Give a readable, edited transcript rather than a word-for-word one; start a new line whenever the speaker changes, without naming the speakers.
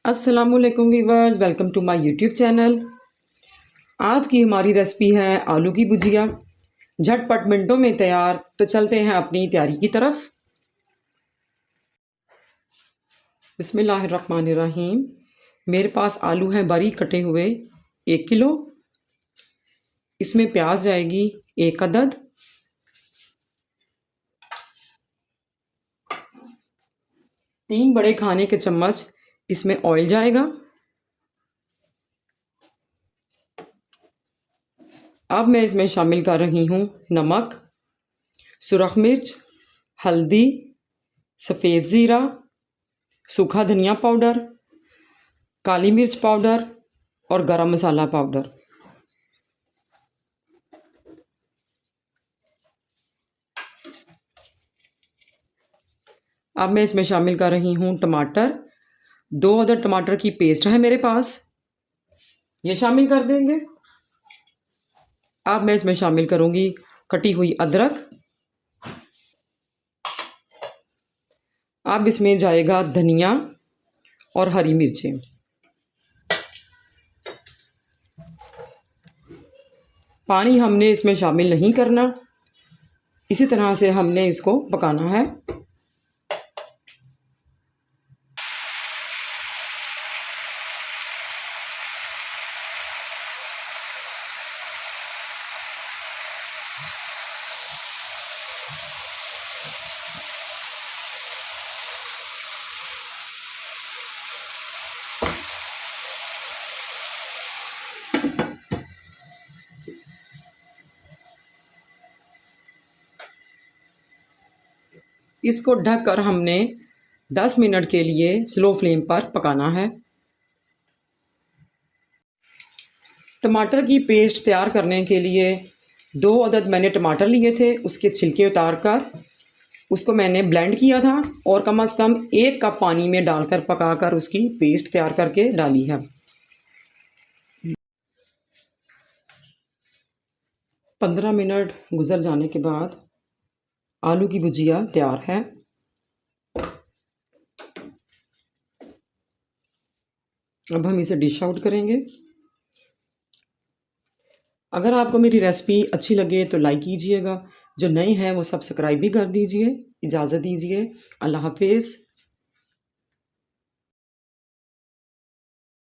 अस्सलामुअलैकुम viewers, welcome to my YouTube channel. आज की हमारी रेसिपी है आलू की भुजिया। झटपट मिनटों में तैयार। तो चलते हैं अपनी तैयारी की तरफ। बिस्मिल्लाहिर्रहमानिर्रहीम। मेरे पास आलू हैं बारीक कटे हुए 1 किलो। इसमें प्याज जाएगी 1 अदद। तीन बड़े खाने के चम्मच इसमें ऑयल जाएगा। अब मैं इसमें शामिल कर रही हूँ नमक, सुरख मिर्च, हल्दी, सफ़ेद ज़ीरा, सूखा धनिया पाउडर, काली मिर्च पाउडर और गरम मसाला पाउडर। अब मैं इसमें शामिल कर रही हूँ टमाटर। 2 अदद टमाटर की पेस्ट है मेरे पास, ये शामिल कर देंगे। अब मैं इसमें शामिल करूँगी कटी हुई अदरक। अब इसमें जाएगा धनिया और हरी मिर्चें। पानी हमने इसमें शामिल नहीं करना, इसी तरह से हमने इसको पकाना है। इसको ढककर हमने 10 मिनट के लिए स्लो फ्लेम पर पकाना है। टमाटर की पेस्ट तैयार करने के लिए 2 अदद मैंने टमाटर लिए थे, उसके छिलके उतार कर उसको मैंने ब्लेंड किया था और कम से कम 1 कप पानी में डालकर पकाकर उसकी पेस्ट तैयार करके डाली है। 15 मिनट गुजर जाने के बाद आलू की भुजिया तैयार है। अब हम इसे डिश आउट करेंगे। अगर आपको मेरी रेसिपी अच्छी लगे तो लाइक कीजिएगा, जो नए हैं वो सब्सक्राइब भी कर दीजिए। इजाज़त दीजिए, अल्लाह हाफिज़।